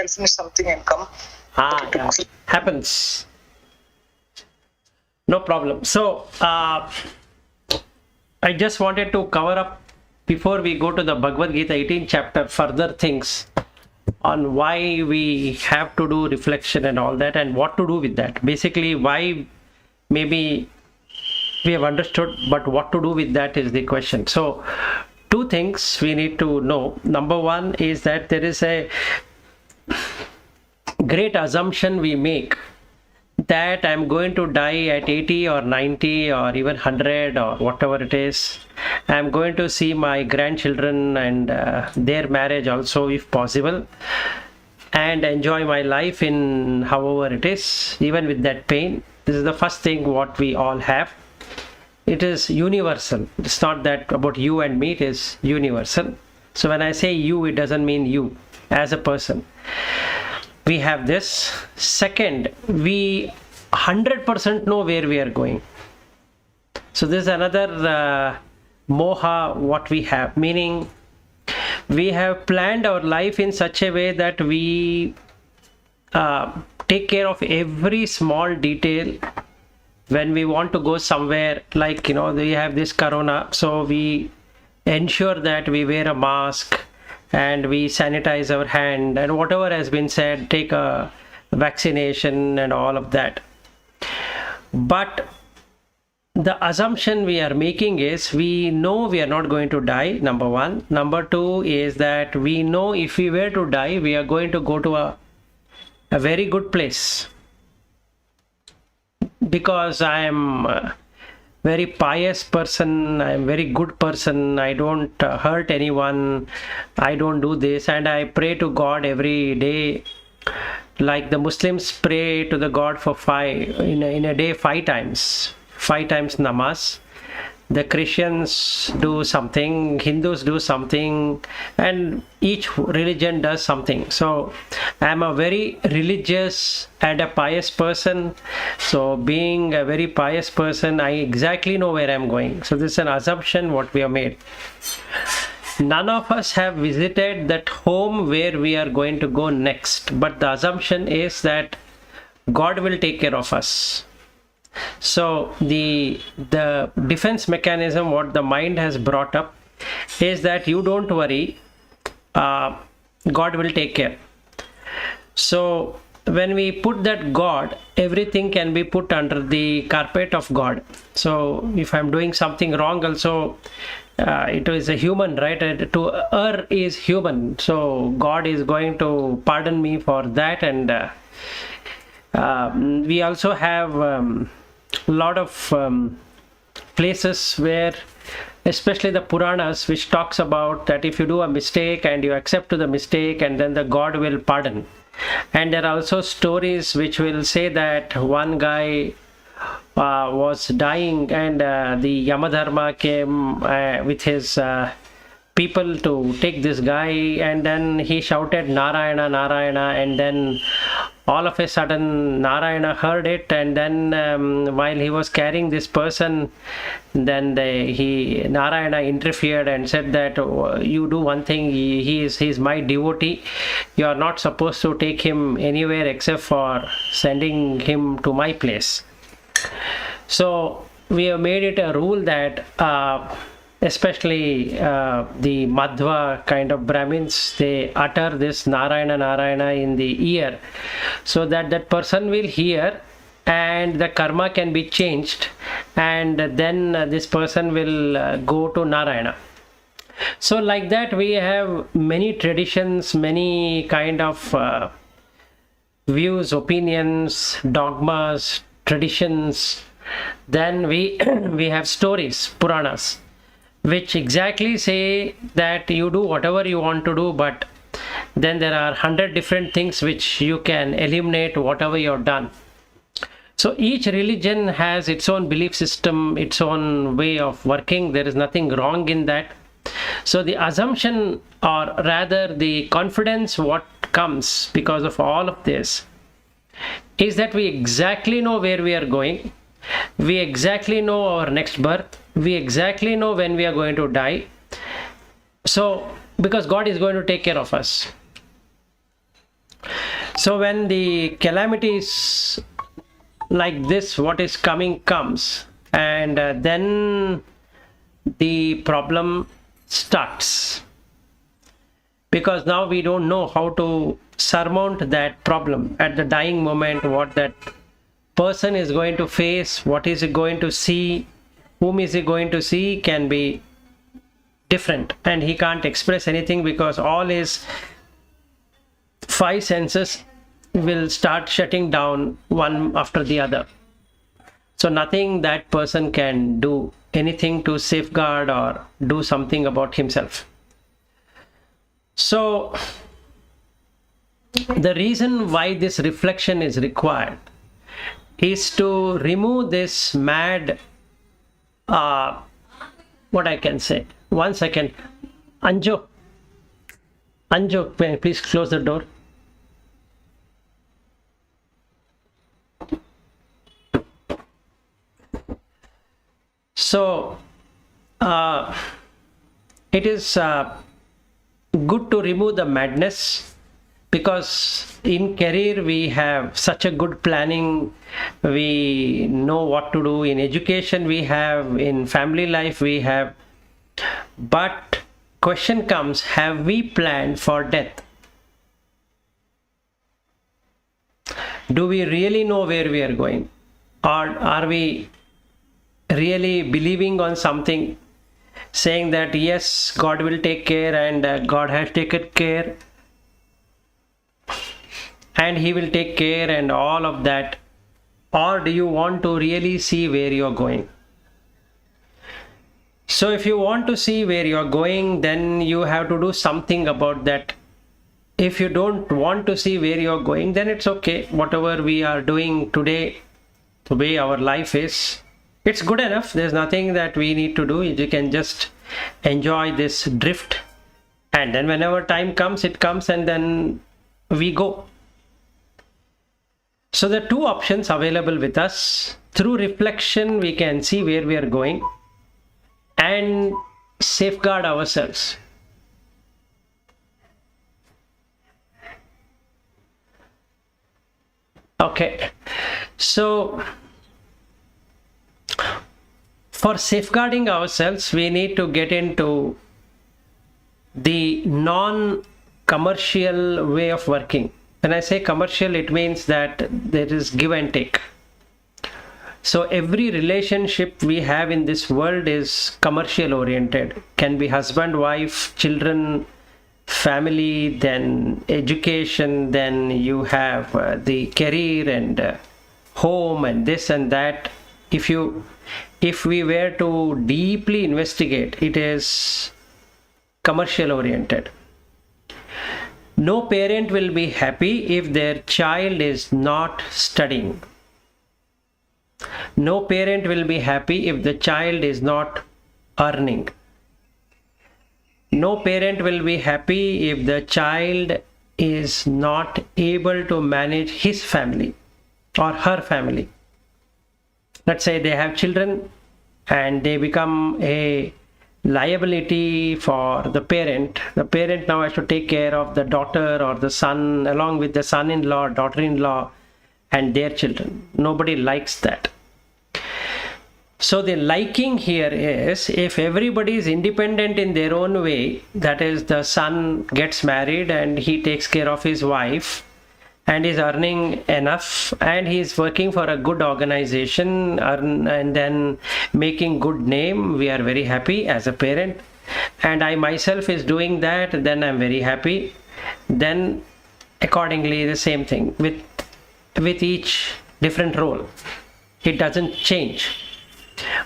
finish something and come. Yeah. Happens. No problem. So, I just wanted to cover up, before we go to the Bhagvadgita 18th chapter, further things on why we have to do reflection and all that, and what to do with that. Basically, why maybe we have understood, but what to do with that is the question. So, two things we need to know. Number one is that there is a great assumption we make that I'm going to die at 80 or 90 or even 100 or whatever it is. I'm going to see my grandchildren and their marriage also, if possible, and enjoy my life in however it is, even with that pain. This is the first thing what we all have. It is universal. It's not that about you and me, it is universal. So when I say you, it doesn't mean you as a person. We have this. Second, we 100% know where we are going. So this is another moha what we have, meaning we have planned our life in such a way that we take care of every small detail. When we want to go somewhere, like, we have this corona, so we ensure that we wear a mask and we sanitize our hand, and whatever has been said, take a vaccination and all of that. But the assumption we are making is we know we are not going to die, number one. Number two is that we know if we were to die, we are going to go to a very good place. Because I am a very pious person, I am a very good person, I don't hurt anyone, I don't do this, and I pray to God every day. Like the Muslims pray to the God for in a day 5 times namaz. The Christians do something, Hindus do something, and each religion does something. So I am a very religious and a pious person. So being a very pious person, I exactly know where I am going. So this is an assumption what we have made. None of us have visited that home where we are going to go next, but the assumption is that God will take care of us. So the defense mechanism what the mind has brought up is that you don't worry, God will take care. So when we put that God, everything can be put under the carpet of God. So if I'm doing something wrong also, it is a human, right? To err is human. So God is going to pardon me for that. And we also have a lot of places where, especially the Puranas, which talks about that if you do a mistake and you accept to the mistake, and then the God will pardon. And there are also stories which will say that one guy was dying, and the Yamadharma came with his people to take this guy, and then he shouted Narayana, Narayana, and then all of a sudden Narayana heard it, and then while he was carrying this person, then Narayana interfered and said that you do one thing, he is my devotee, you are not supposed to take him anywhere except for sending him to my place. So we have made it a rule that especially the Madhva kind of Brahmins, they utter this Narayana, Narayana in the ear, so that that person will hear and the karma can be changed, and then this person will go to Narayana. So like that we have many traditions, many kind of views, opinions, dogmas, traditions. Then we have stories, Puranas, which exactly say that you do whatever you want to do, but then there are 100 different things which you can eliminate whatever you've done. So each religion has its own belief system, its own way of working. There is nothing wrong in that. So the assumption, or rather the confidence what comes because of all of this, is that we exactly know where we are going. We exactly know our next birth. We exactly know when we are going to die. So, because God is going to take care of us. So when the calamities like this, what is coming comes, and then the problem starts, because now we don't know how to surmount that problem at the dying moment. What that person is going to face, what is he going to see, whom is he going to see, can be different, and he can't express anything because all his five senses will start shutting down one after the other. So nothing that person can do anything to safeguard or do something about himself. So the reason why this reflection is required is to remove this mad, what I can say. 1 second. Anjo, please close the door. So it is good to remove the madness, because in career we have such a good planning, we know what to do. In education we have, in family life we have, but question comes, have we planned for death? Do we really know where we are going, or are we really believing on something, saying that yes, God will take care, and God has taken care, and he will take care, and all of that? Or do you want to really see where you are going? So if you want to see where you are going, then you have to do something about that. If you don't want to see where you are going, then it's okay. Whatever we are doing today, the way our life is, it's good enough. There's nothing that we need to do. You can just enjoy this drift, and then whenever time comes, it comes, and then we go. So the two options available with us. Through reflection we can see where we are going and safeguard ourselves. Okay, so for safeguarding ourselves, we need to get into the non-commercial way of working. When I say commercial, it means that there is give and take. So every relationship we have in this world is commercial oriented. Can be husband, wife, children, family, then education, then you have the career and home and this and that. If we were to deeply investigate, it is commercial oriented. No parent will be happy if their child is not studying. No parent will be happy if the child is not earning. No parent will be happy if the child is not able to manage his family or her family. Let's say they have children and they become a liability for the parent. The parent now has to take care of the daughter or the son, along with the son-in-law, daughter-in-law, and their children. Nobody likes that. So the liking here is, if everybody is independent in their own way, that is, the son gets married and he takes care of his wife and is earning enough and he is working for a good organization and then making good name, we are very happy as a parent. And I myself is doing that, then I'm very happy. Then accordingly the same thing with each different role. It doesn't change.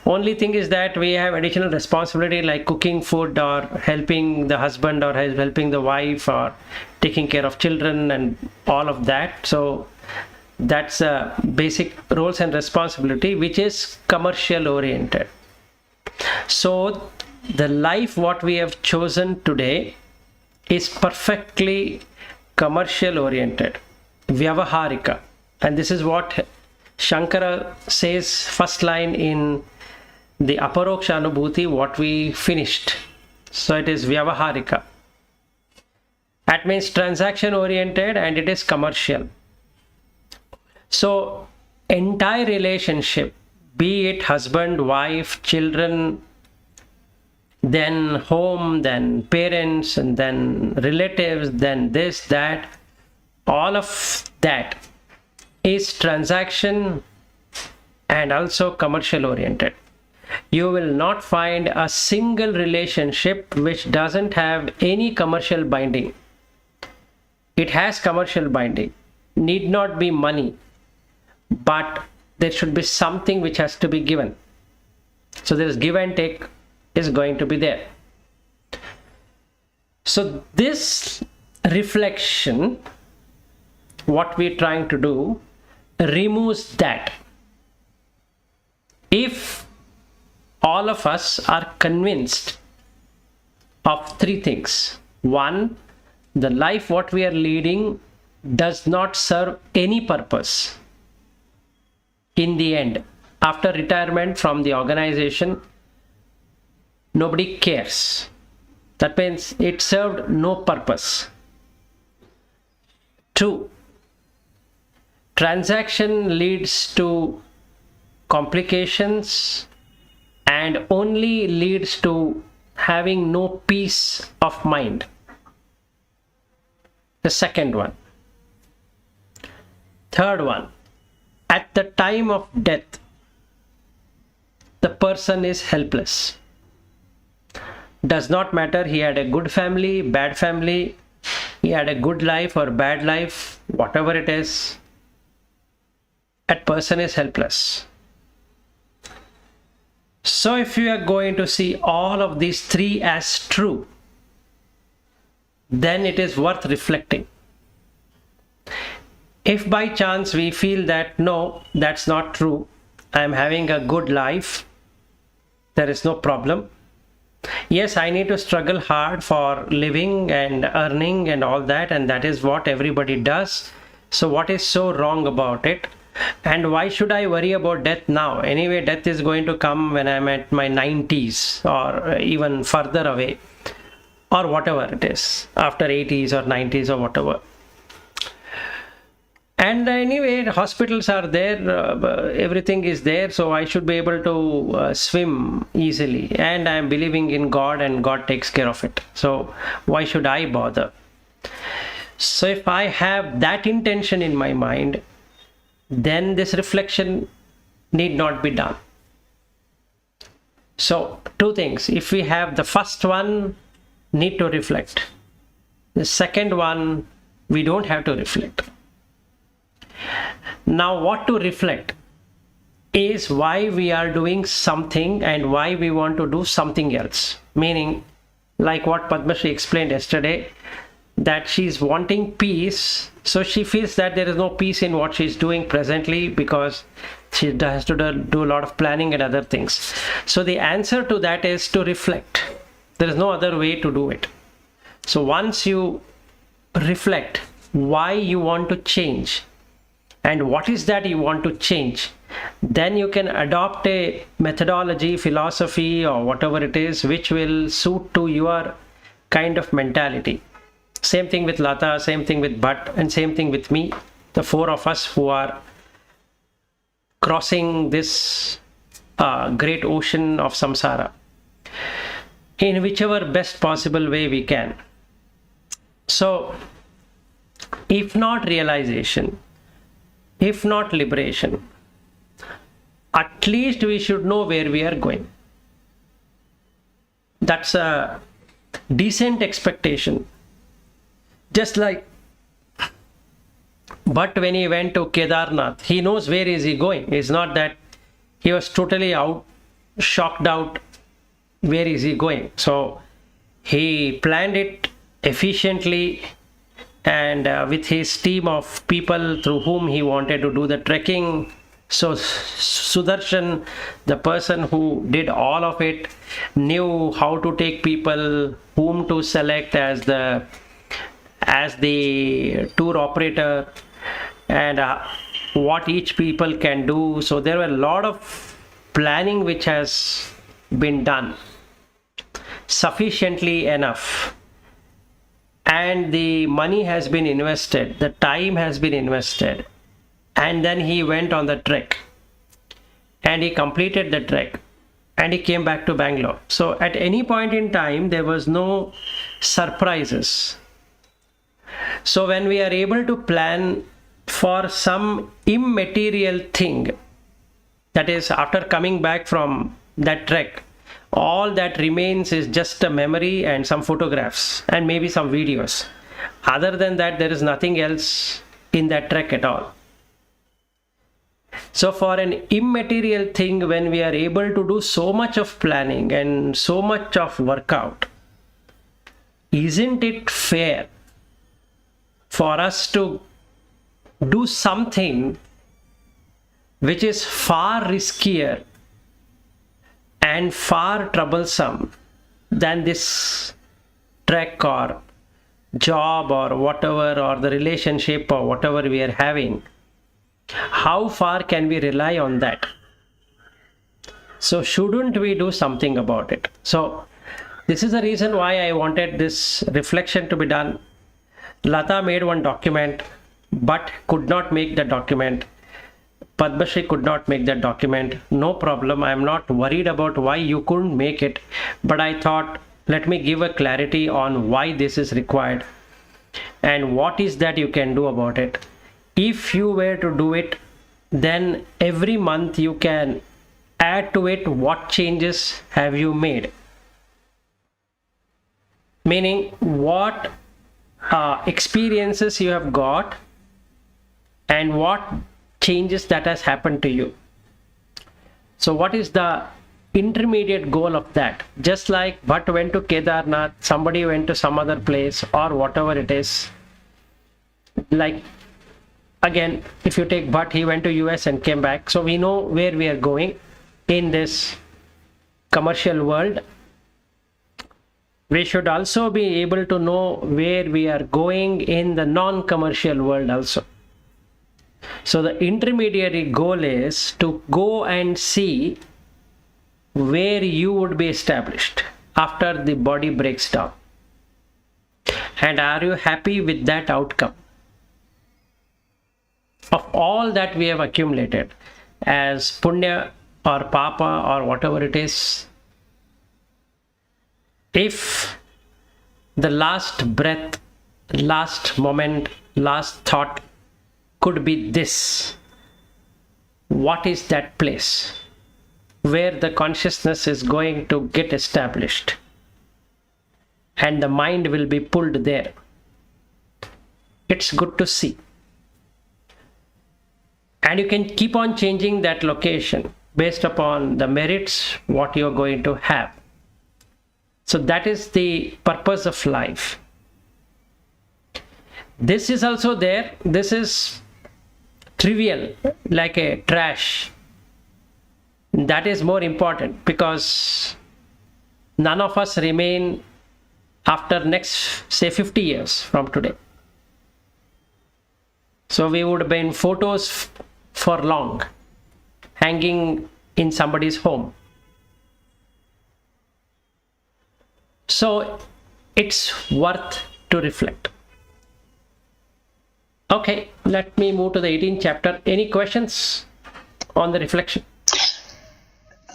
Only thing is that we have additional responsibility like cooking food or helping the husband or helping the wife or taking care of children and all of that. So that's basic roles and responsibility, which is commercial oriented. So the life what we have chosen today is perfectly commercial oriented, vyavaharika. And this is what Shankara says first line in the Aparoksha Anubhuti, what we finished. So it is vyavaharika. That means transaction oriented and it is commercial. So entire relationship, be it husband, wife, children, then home, then parents, and then relatives, then this, that, all of that is transaction and also commercial oriented. You will not find a single relationship which doesn't have any commercial binding. It has commercial binding, need not be money, but there should be something which has to be given. So there is give and take is going to be there. So this reflection, what we're trying to do, removes that. If all of us are convinced of three things. One, the life what we are leading does not serve any purpose. In the end, after retirement from the organization, nobody cares. That means it served no purpose. Two, transaction leads to complications and only leads to having no peace of mind. The second one. Third one, at the time of death, the person is helpless. Does not matter he had a good family, bad family, he had a good life or bad life, whatever it is, that person is helpless. So if you are going to see all of these three as true, then it is worth reflecting. If by chance we feel that no, that's not true, I am having a good life, there is no problem. Yes, I need to struggle hard for living and earning and all that, and that is what everybody does. So what is so wrong about it? And why should I worry about death now? Anyway, death is going to come when I'm at my 90s or even further away, or whatever it is, after 80s or 90s or whatever. And anyway, hospitals are there, everything is there, so I should be able to swim easily. And I am believing in God and God takes care of it. So why should I bother? So if I have that intention in my mind, then this reflection need not be done. So two things. If we have the first one, need to reflect. The second one, we don't have to reflect. Now what to reflect is why we are doing something and why we want to do something else. Meaning, like what Padma Shri explained yesterday, that she's wanting peace, so she feels that there is no peace in what she's doing presently because she has to do a lot of planning and other things. So the answer to that is to reflect. There is no other way to do it. So once you reflect why you want to change and what is that you want to change, then you can adopt a methodology, philosophy, or whatever it is which will suit to your kind of mentality. Same thing with Lata, same thing with Bhatt, and same thing with me, the four of us who are crossing this great ocean of samsara in whichever best possible way we can. So if not realization, if not liberation, at least we should know where we are going. That's a decent expectation. Just like Bhatt, when he went to Kedarnath, he knows where is he going. It's not that he was totally shocked out where is he going. So he planned it efficiently, and with his team of people through whom he wanted to do the trekking. So Sudarshan, the person who did all of it, knew how to take people, whom to select as the tour operator, and what each people can do. So there were a lot of planning which has been done sufficiently enough. and the money has been invested, the time has been invested, and then he went on the trek and he completed the trek and he came back to Bangalore. So at any point in time, there was no surprises. So when we are able to plan for some immaterial thing, that is, after coming back from that trek, all that remains is just a memory and some photographs and maybe some videos. Other than that, there is nothing else in that trek at all. So for an immaterial thing, when we are able to do so much of planning and so much of workout, isn't it fair for us to do something which is far riskier and far troublesome than this trek or job or whatever, or the relationship or whatever we are having? How far can we rely on that? So shouldn't we do something about it? So this is the reason why I wanted this reflection to be done. Lata made one document but could not make the document. Padmashri could not make that document. No problem. I am not worried about why you couldn't make it, but I thought, let me give a clarity on why this is required and what is that you can do about it. If you were to do it, then every month you can add to it what changes have you made. Meaning what experiences you have got and what changes that has happened to you. So what is the intermediate goal of that? Just like Bhatt went to Kedarnath, somebody went to some other place or whatever it is. Like again, if you take Bhatt, he went to US and came back. So we know where we are going in this commercial world. We should also be able to know where we are going in the non-commercial world also. So the intermediary goal is to go and see where you would be established after the body breaks down. And are you happy with that outcome? Of all that we have accumulated as punya or papa or whatever it is, if the last breath, last moment, last thought could be this, what is that place where the consciousness is going to get established and the mind will be pulled there? It's good to see. And you can keep on changing that location based upon the merits what you're going to have. So that is the purpose of life. This is also there. This is trivial, like a trash. That is more important because none of us remain after next, say, 50 years from today. So we would be in photos for long, hanging in somebody's home. So it's worth to reflect. Okay, let me move to the 18th chapter. Any questions on the reflection?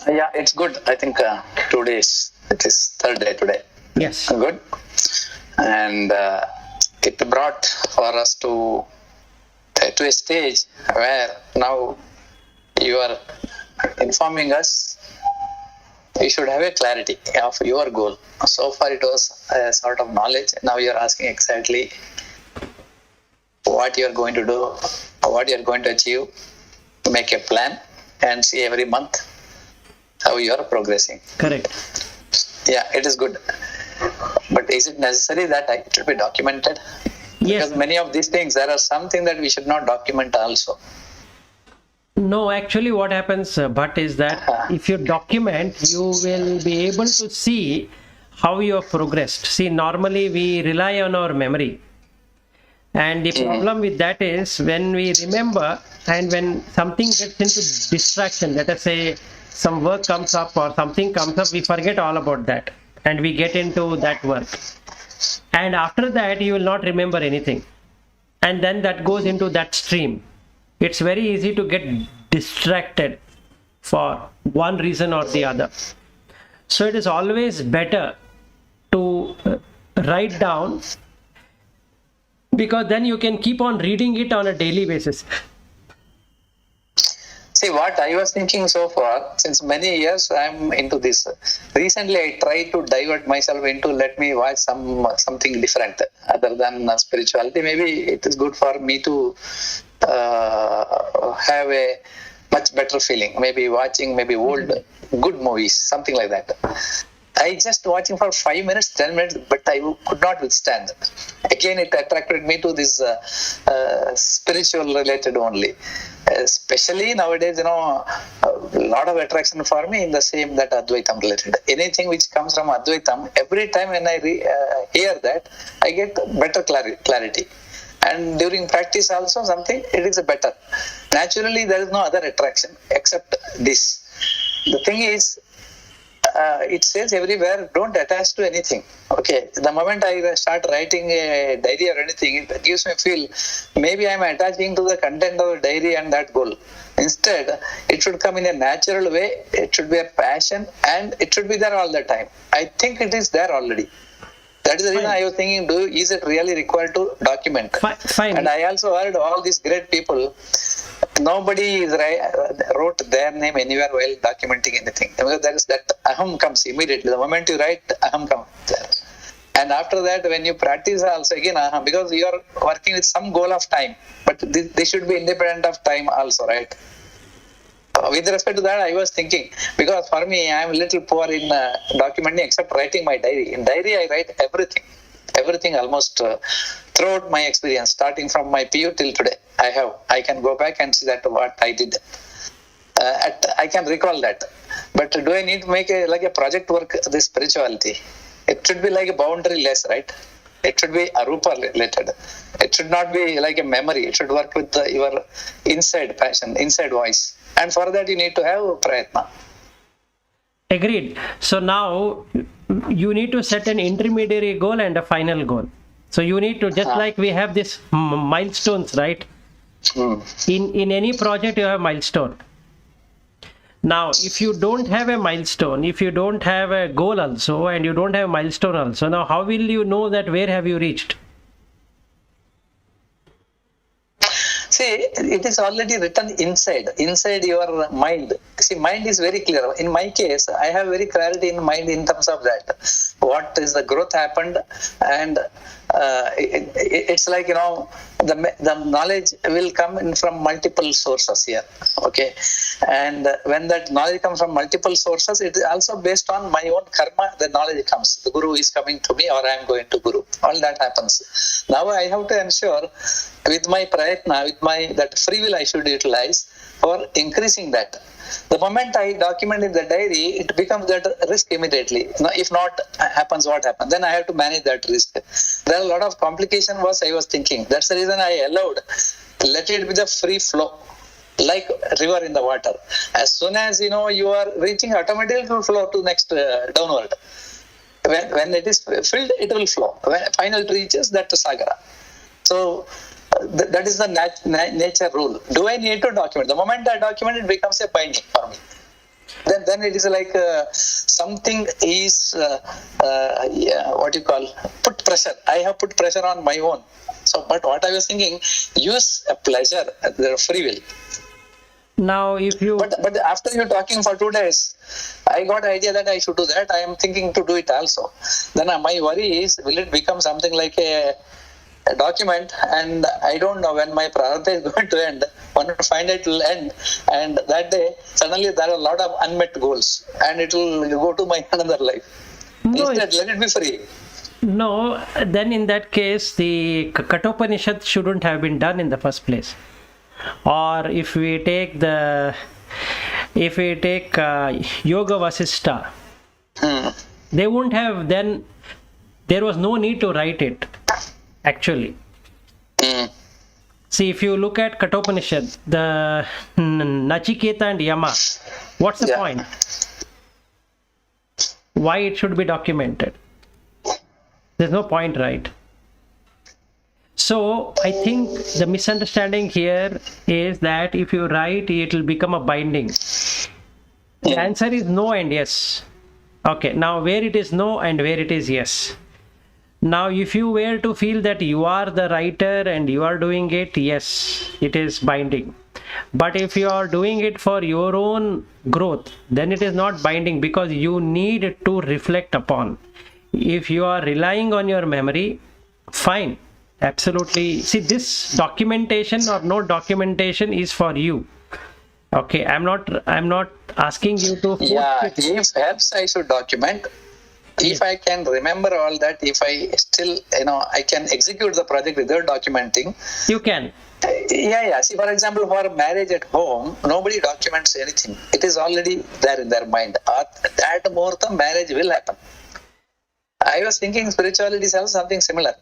Yeah, it's good. I think 2 days. It is third day today. Yes. Good. And it brought for us to a stage where now you are informing us you should have a clarity of your goal. So far it was a sort of knowledge. Now you are asking exactly what you are going to do, what you are going to achieve, make a plan and see every month how you are progressing. Correct. Yeah, it is good. But is it necessary that it should be documented? Yes. Because many of these things, there are something that we should not document also. No, actually what happens, Bhatt, is that if you document, you will be able to see how you have progressed. See, normally we rely on our memory. And the problem with that is when we remember and when something gets into distraction, let us say some work comes up or something comes up, we forget all about that and we get into that work. and after that you will not remember anything, and then that goes into that stream. It's very easy to get distracted for one reason or the other. So it is always better to write down, because then you can keep on reading it on a daily basis. See, what I was thinking so far, since many years I'm into this. Recently, I tried to divert myself into let me watch something different other than spirituality. Maybe it is good for me to have a much better feeling. Maybe watching old good movies, something like that. I just watching for 5 minutes, 10 minutes, but I could not withstand. Again, it attracted me to this spiritual related only. Especially nowadays, a lot of attraction for me in the same that Advaitam related. Anything which comes from Advaitam, every time when I hear that, I get better clarity. And during practice also something, it is better. Naturally, there is no other attraction except this. The thing is, it says everywhere, don't attach to anything. Okay, the moment I start writing a diary or anything, it gives me feel maybe I'm attaching to the content of the diary and that goal. Instead, it should come in a natural way. It should be a passion, and it should be there all the time. I think it is there already. That is the reason I was thinking, is it really required to document? Fine. And I also heard all these great people, nobody wrote their name anywhere while documenting anything. Because there is that aham comes immediately. The moment you write, aham comes there. And after that, when you practice also again aham, because you are working with some goal of time, but they should be independent of time also, right? With respect to that, I was thinking, because for me, I am a little poor in documenting except writing my diary. In diary, I write everything almost throughout my experience, starting from my PU till today. I can go back and see that what I did. I can recall that. But do I need to make a project work, this spirituality? It should be like a boundary-less, right? It should be arupa related. It should not be like a memory. It should work with your inside passion, inside voice. And for that, you need to have prayatna. Agreed. So now you need to set an intermediary goal and a final goal. So you need to, just like we have these milestones, right? In any project, you have milestone. Now, if you don't have a milestone, if you don't have a goal also, and you don't have a milestone also, now how will you know that where have you reached? See, it is already written inside your mind. See, mind is very clear. In my case, I have very clarity in mind in terms of that. What is the growth happened, and it's like, the knowledge will come in from multiple sources here. Okay, and when that knowledge comes from multiple sources, it is also based on my own karma. The knowledge comes. The guru is coming to me, or I am going to guru. All that happens. Now I have to ensure with my prayatna, with my that free will I should utilize for increasing that. The moment I document in the diary, it becomes that risk immediately. Now, if not happens, what happens? Then I have to manage that risk. There are a lot of complication was I was thinking. That's the reason I allowed, let it be the free flow, like river in the water. As soon as you are reaching, automatically it will flow to next downward. When it is filled, it will flow. When final reaches that sagara. So that is the nature rule. Do I need to document? The moment I document, it becomes a binding for me. Then it is like something is put pressure. I have put pressure on my own. So, but what I was thinking, use a pleasure, the free will. Now, if you... But after you talking for 2 days, I got the idea that I should do that. I am thinking to do it also. Then my worry is, will it become something like a document, and I don't know when my prarabdha is going to end. One will find it will end, and that day suddenly there are a lot of unmet goals, and it will go to my another life. No, instead, let it be free. No, then in that case, the Kathopanishad shouldn't have been done in the first place. Or if we take Yoga Vasistha, they wouldn't have, then there was no need to write it. Actually, see, if you look at Kathopanishad, the Nachiketa and Yama, what's the point? Why it should be documented? There's no point, right? So I think the misunderstanding here is that if you write, it will become a binding. The answer is no and yes. Okay, now where it is no and where it is yes. Now, if you were to feel that you are the writer and you are doing it, yes, it is binding. But if you are doing it for your own growth, then it is not binding, because you need to reflect upon. If you are relying on your memory, fine, absolutely. See, this documentation or no documentation is for you. Okay, I'm not asking you to. Yeah, if helps, I should document. If I can remember all that, if I still, I can execute the project without documenting. You can. Yeah. See, for example, for marriage at home, nobody documents anything. It is already there in their mind. At that muhurtam, marriage will happen. I was thinking spirituality is also something similar.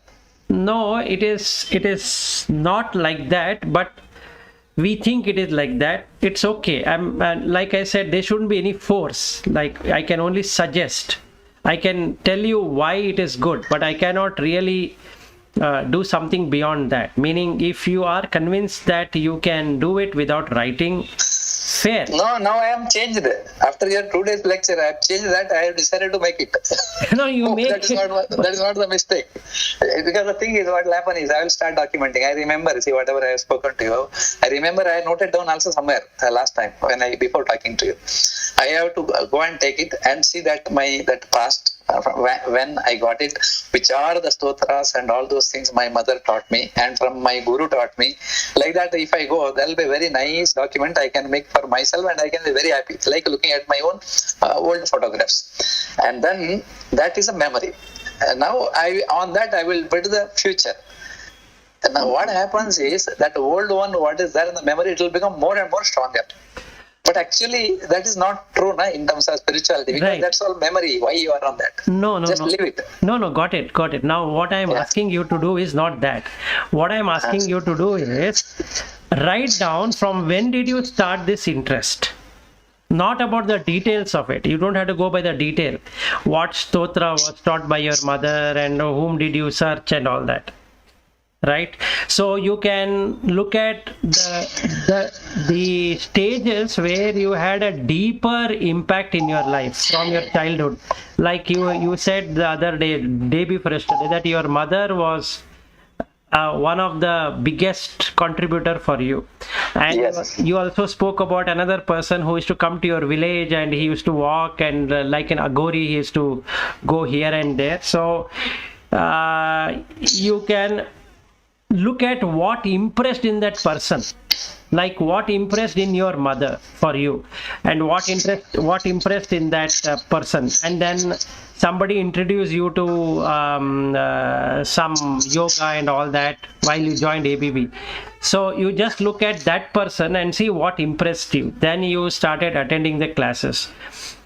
No, it is not like that, but we think it is like that. It's okay. Like I said, there shouldn't be any force. Like, I can only suggest. I can tell you why it is good, but I cannot really do something beyond that. Meaning, if you are convinced that you can do it without writing, fair. No, now I am changed. After your 2 days lecture, I have changed that. I have decided to make it. No, you make that is not the mistake. Because the thing is, what will happen is, I will start documenting. I remember, see, whatever I have spoken to you, I remember I noted down also somewhere last time before talking to you. I have to go and take it and see that that past, when I got it, which are the stotras and all those things my mother taught me and from my guru taught me. Like that, if I go, there will be a very nice document I can make for myself, and I can be very happy, like looking at my own old photographs. And then that is a memory. Now on that I will build the future. And now what happens is that old one, what is there in the memory, it will become more and more stronger. But actually, that is not true in terms of spirituality, because right. That's all memory. Why you are on that? No. Just leave it. No, got it. Now, what I am asking you to do is not that. What I am asking you to do is write down from when did you start this interest. Not about the details of it. You don't have to go by the detail. What stotra was taught by your mother and whom did you search and all that. Right, so you can look at the stages where you had a deeper impact in your life from your childhood. Like you said the other day before yesterday, that your mother was one of the biggest contributor for you, and yes. You also spoke about another person who used to come to your village and he used to walk, and like an Agori, he used to go here and there. So you can look at what impressed in that person, like what impressed in your mother for you, and what impressed in that person, and then somebody introduced you to some yoga and all that while you joined ABB. So you just look at that person and see what impressed you. Then you started attending the classes.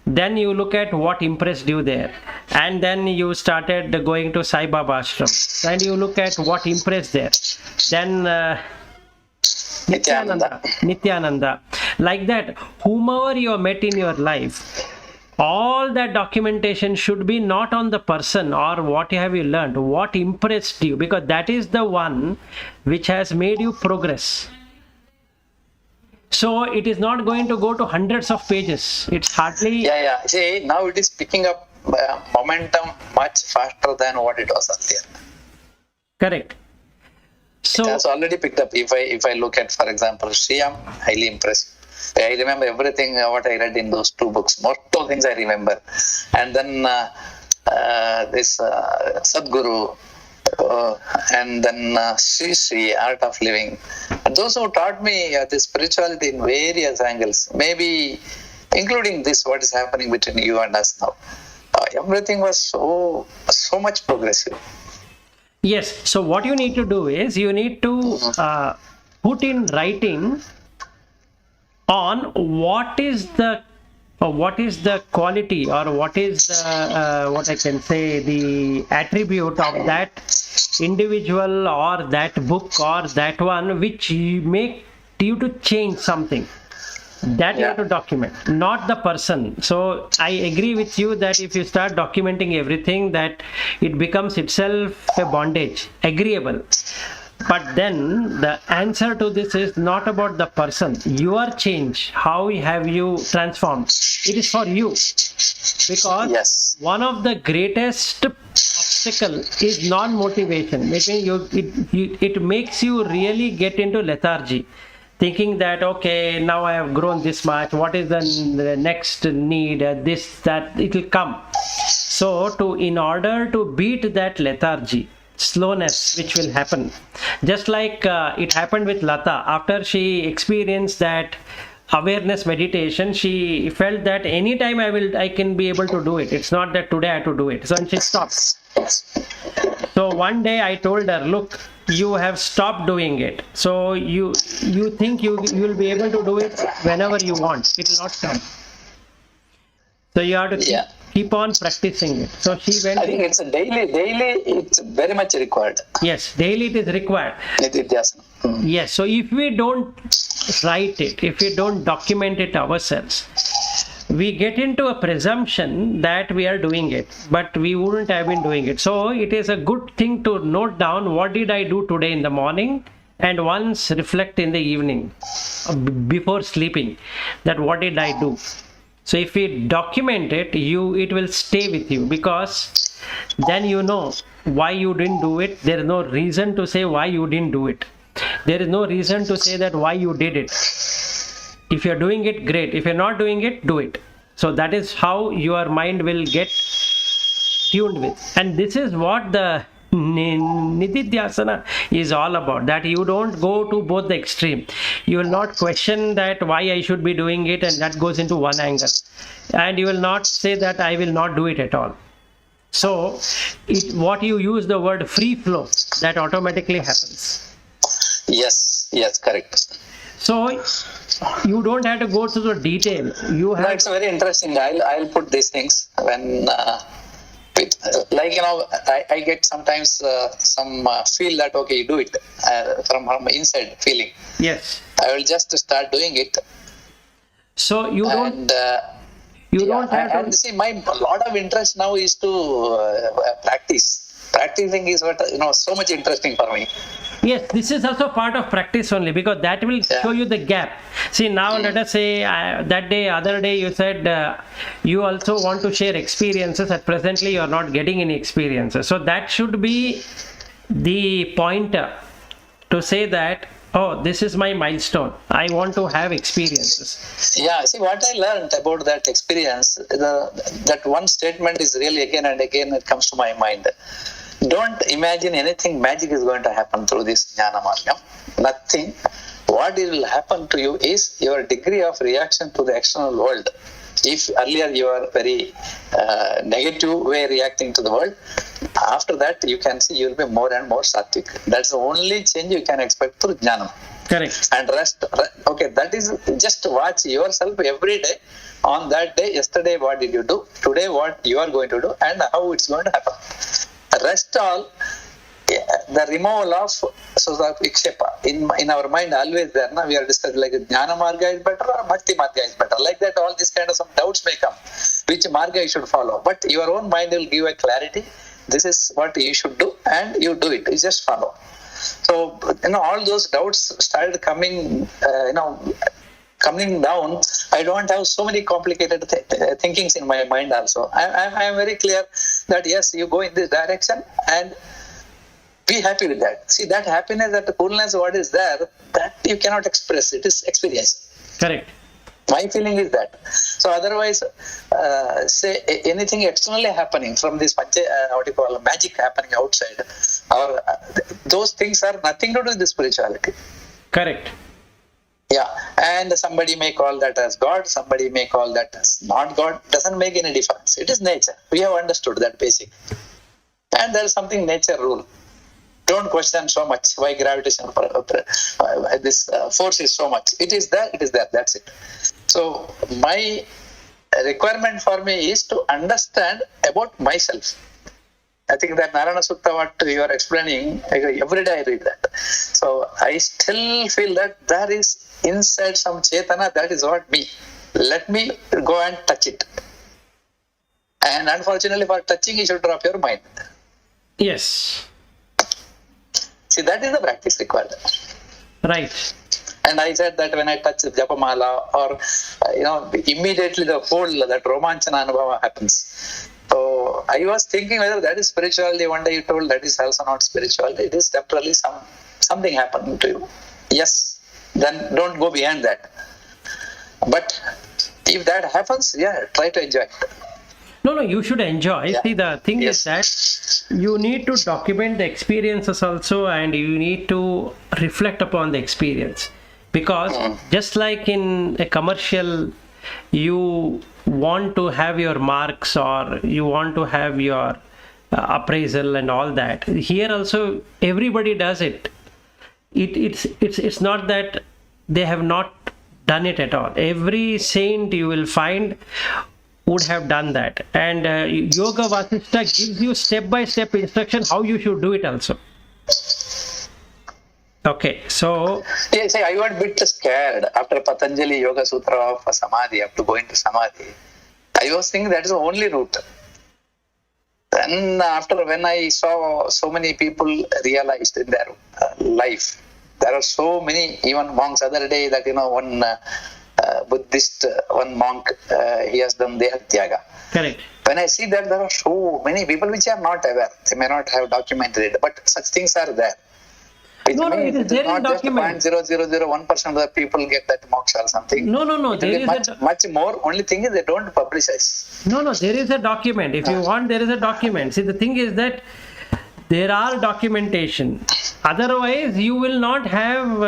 Then you look at what impressed you there, and then you started going to Sai Baba Ashram, and you look at what impressed there. Then Nityananda, like that, whomever you met in your life, all that documentation should be not on the person or what have you learned, what impressed you, because that is the one which has made you progress. So it is not going to go to hundreds of pages. It's hardly. Yeah. See, now it is picking up momentum much faster than what it was earlier. Correct. So it has already picked up. If I look at, for example, Sri, I'm highly impressed. I remember everything what I read in those 2 books. Most of the things I remember. And then this Sadguru. And then Sri, Art of Living. And those who taught me the spirituality in various angles, maybe including this, what is happening between you and us now. Everything was so much progressive. Yes. So what you need to do is you need to put in writing on what is the quality, or what is the, what I can say, the attribute of that individual or that book or that one which make you to change something. That you Yeah. have to document, not the person. So I agree with you that if you start documenting everything, that it becomes itself a bondage. Agreeable. But then the answer to this is not about the person. Your change, how have you transformed? It is for you. Because Yes. one of the greatest obstacle is non-motivation. It makes you really get into lethargy, thinking that okay, now I have grown this much. What is the next need? This, that, it will come. So, in order to beat that lethargy, slowness, which will happen, just like it happened with Lata, after she experienced that awareness meditation, she felt that anytime I can be able to do it. It's not that today I have to do it. So, and she stopped. So one day I told her, look, you have stopped doing it. So you think you will be able to do it whenever you want. It will not come. So you have to keep on practicing it. So she went. I think it's a daily, it's very much required. Yes, daily it is required. Yes, so if we don't write it, if we don't document it ourselves, we get into a presumption that we are doing it, but we wouldn't have been doing it. So it is a good thing to note down what did I do today in the morning, and once reflect in the evening before sleeping, that what did I do. So if we document it, it will stay with you, because then you know why you didn't do it. There is no reason to say why you didn't do it. There is no reason to say that why you did it. If you're doing it, great. If you're not doing it, do it. So that is how your mind will get tuned with. And this is what the Nididhyasana is all about, that you don't go to both the extreme. You will not question that why I should be doing it, and that goes into one angle. And you will not say that I will not do it at all. So what you use the word free flow, that automatically happens. Yes, correct. So you don't have to go through the detail. You have. No, it's very interesting. I'll put these things when, I get sometimes some feel that okay, you do it from inside feeling. Yes. I will just start doing it. So you don't. Don't have to. And see, my lot of interest now is to practice. Practicing is what so much interesting for me. Yes, this is also part of practice only, because that will show you the gap. See, now let us say other day you said you also want to share experiences. At presently you are not getting any experiences. So that should be the pointer to say that, oh, this is my milestone. I want to have experiences. Yeah, see, what I learned about that experience, that one statement is really again and again it comes to my mind. Don't imagine anything magic is going to happen through this Jnana Margam. Nothing. What will happen to you is your degree of reaction to the external world. If earlier you are very negative way reacting to the world, after that you can see you will be more and more sattvic. That's the only change you can expect through Jnana. Correct. And rest, okay, that is just watch yourself every day. On that day, yesterday what did you do, today what you are going to do, and how it's going to happen. Rest all, the removal of vikshepa in our mind always there. We are discussing like Jnana Marga is better or Bhakti Marga is better. Like that, all these kind of some doubts may come. Which Marga you should follow? But your own mind will give a clarity. This is what you should do, and you do it. You just follow. So all those doubts started coming. Coming down. I don't have so many complicated thinkings in my mind also. I am very clear that yes, you go in this direction and be happy with that. See, that happiness, that coolness, what is there, that you cannot express. It is experience. Correct. My feeling is that. So otherwise, say anything externally happening from this magic happening outside, or those things are nothing to do with the spirituality. Correct. Yeah, and somebody may call that as God, somebody may call that as not God. Doesn't make any difference. It is nature. We have understood that basic. And there is something nature rule. Don't question so much why gravitation, this force is so much. It is there, that's it. So my requirement for me is to understand about myself. I think that Narayana Sutta, what you are explaining, every day I read that. So I still feel that there is inside some Chetana, that is what me. Let me go and touch it. And unfortunately, for touching, you should drop your mind. Yes. See, that is the practice required. Right. And I said that when I touch Japamala, or immediately the whole that Romanchana Anubhava happens. So I was thinking whether that is spirituality. One day you told that is also not spirituality. It is temporarily something happened to you. Yes, then don't go beyond that. But if that happens, try to enjoy it. No, you should enjoy. Yeah. See, the thing is that you need to document the experiences also, and you need to reflect upon the experience. Because just like in a commercial, you want to have your marks or you want to have your appraisal and all that. Here also, everybody does it. It's not that they have not done it at all. Every saint you will find would have done that. And Yoga Vasishtha gives you step-by-step instruction how you should do it also. Okay, so... Yes, I got a bit scared after Patanjali Yoga Sutra of Samadhi, after going to Samadhi. I was thinking that is the only route. Then when I saw so many people realized in their life, there are so many, even monks, other day that, one Buddhist, one monk, he has done Dehatyaga. Correct. When I see that there are so many people which are not aware, they may not have documented it, but such things are there. No, it is there in document. 0.0001% of the people get that moksha or something. No. There is much more. Only thing is they don't publicize. No, there is a document. If you want, there is a document. See, the thing is that there are documentation. Otherwise, you will not have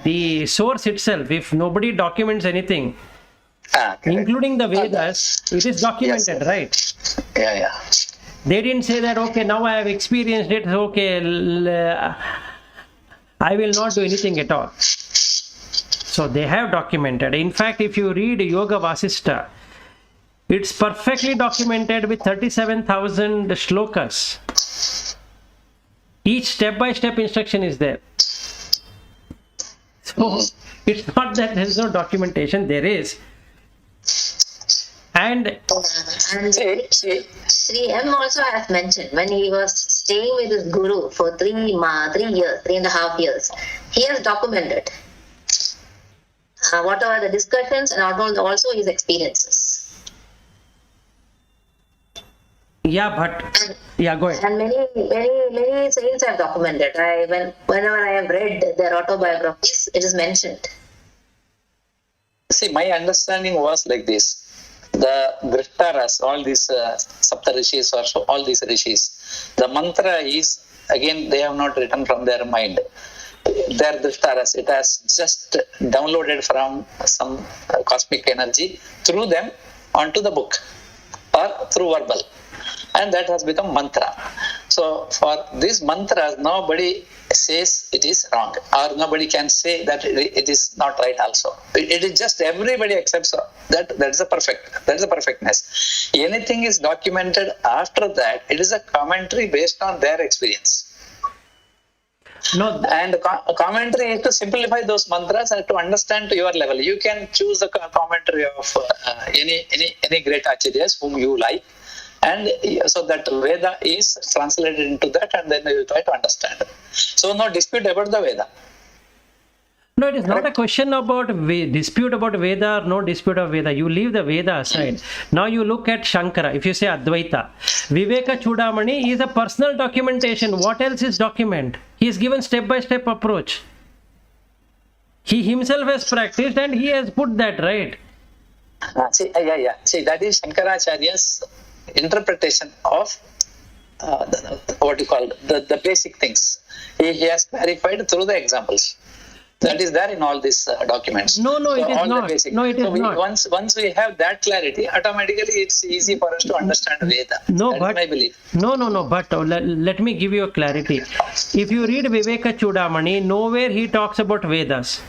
the source itself. If nobody documents anything, including the Vedas, it is documented, right? Yeah. They didn't say that, okay, now I have experienced it, okay, I will not do anything at all. So they have documented. In fact, if you read Yoga Vasishtha, it's perfectly documented with 37,000 shlokas. Each step-by-step instruction is there. So it's not that there is no documentation, there is. And Sri M also has mentioned when he was staying with his guru for 3.5 years, he has documented what are the discussions and also his experiences. Yeah, but go ahead. And many saints have documented. Whenever I have read their autobiographies, it is mentioned. See, my understanding was like this. The Drishtaras, all these Sapta Rishis or so, all these Rishis, the mantra is, again, they have not written from their mind. Their Drishtaras, it has just downloaded from some cosmic energy through them onto the book or through verbal. And that has become mantra. So for these mantras, nobody says it is wrong, or nobody can say that it is not right also. It is just everybody accepts that that's a perfect. That's a perfectness. Anything is documented after that, it is a commentary based on their experience. No. And commentary is to simplify those mantras and to understand to your level. You can choose the commentary of any great acharyas whom you like. And so that Veda is translated into that, and then you try to understand. So no dispute about the Veda. No, it is not a question about dispute about Veda or no dispute of Veda. You leave the Veda aside. Now you look at Shankara. If you say Advaita, Viveka Chudamani is a personal documentation. What else is document? He is given step-by-step approach. He himself has practiced and he has put that right. See, that is Shankaracharya's interpretation of what you call the basic things. He has clarified through the examples. That is there in all these documents. No, so it is all not. The basic. No, it is not. Once we have that clarity, automatically it's easy for us to understand Veda. No, that but is my belief. No. But let me give you a clarity. If you read Viveka Chudamani, nowhere he talks about Vedas.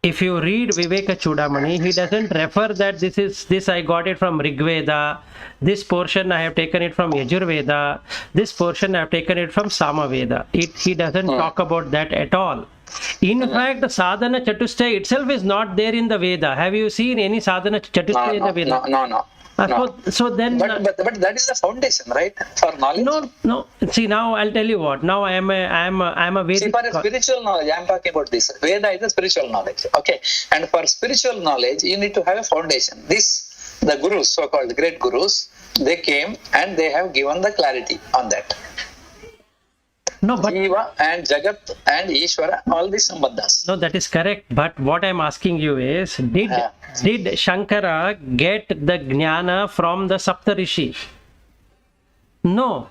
if you read Viveka Chudamani, he doesn't refer that this I got it from Rig Veda, this portion I have taken it from Yajurveda, this portion I have taken it from Samaveda. He doesn't talk about that at all. In fact, sadhana chatushtaya itself is not there in the Veda. Have you seen any sadhana chatushtaya in the Veda? No. So then, but that is the foundation, right, for knowledge. No. See, now I'll tell you what. Now I am a Vedic. See, for a spiritual knowledge, I am talking about this. Veda is a spiritual knowledge. Okay, and for spiritual knowledge, you need to have a foundation. The gurus, so-called great gurus, they came and they have given the clarity on that. No, but Jiva and Jagat and Ishvara, all these sambandhas. No, that is correct. But what I'm asking you is, did Shankara get the jnana from the Saptarishi? No.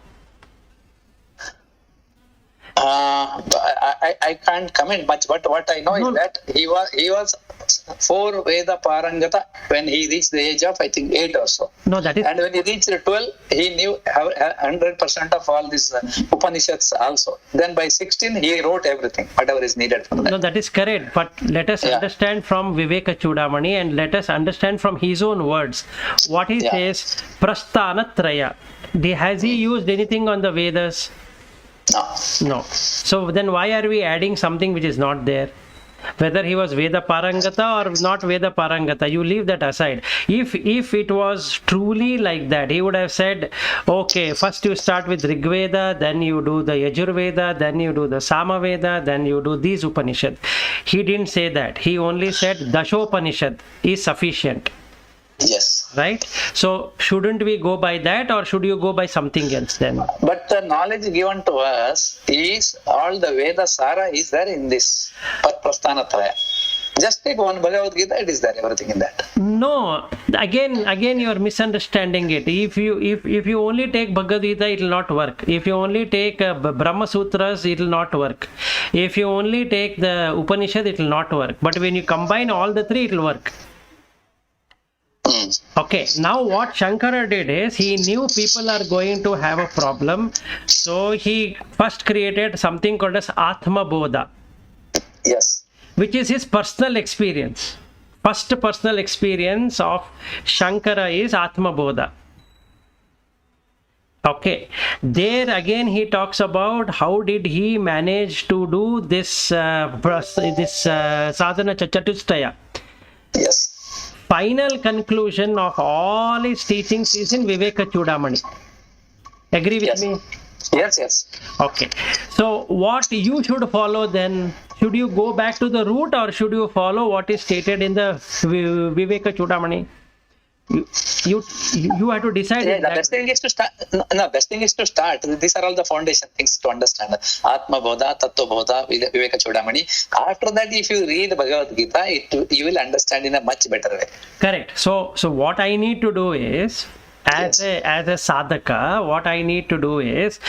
I can't comment much, but what I know is that he was 4 Veda Parangata when he reached the age of, I think, 8 or so. No, that is. And when he reached 12, he knew 100% of all these Upanishads also. Then by 16, he wrote everything, whatever is needed for that. No, that is correct. But let us understand from Viveka Chudamani and let us understand from his own words. What he says, Prasthanatraya. Has he used anything on the Vedas? No. So then why are we adding something which is not there? Whether he was Veda Parangata or not Veda Parangata, you leave that aside. If it was truly like that, he would have said, okay, first you start with Rig Veda, then you do the Yajurveda, then you do the Samaveda, then you do these Upanishad. He didn't say that. He only said Dashopanishad is sufficient. Yes. Right? So shouldn't we go by that, or should you go by something else then? But the knowledge given to us is all the Veda Sara is there in this Prasthanatraya. Just take one Bhagavadgita, it is there, everything in that. No, again you are misunderstanding it. If you only take Bhagavad-gita, it will not work. If you only take Brahma Sutras, it will not work. If you only take the Upanishad, it will not work. But when you combine all the three, it will work. Okay, now what Shankara did is, he knew people are going to have a problem, so he first created something called as Atma Bodha. Yes. Which is his personal experience. First personal experience of Shankara is Atma Bodha. Okay, there again he talks about how did he manage to do this sadhana chatushtaya. Yes. Final conclusion of all his teachings is in Viveka Chudamani. Agree with me? Yes. Okay. So what you should follow then? Should you go back to the root, or should you follow what is stated in the Viveka Chudamani? You have to decide. The best thing is to start. No, best thing is to start. These are all the foundation things to understand. Atma Bodha, Tattva Bodha, Viveka Chudamani. After that, if you read Bhagavad Gita, you will understand in a much better way. Correct. So what I need to do is, as a sadhaka, what I need to do is,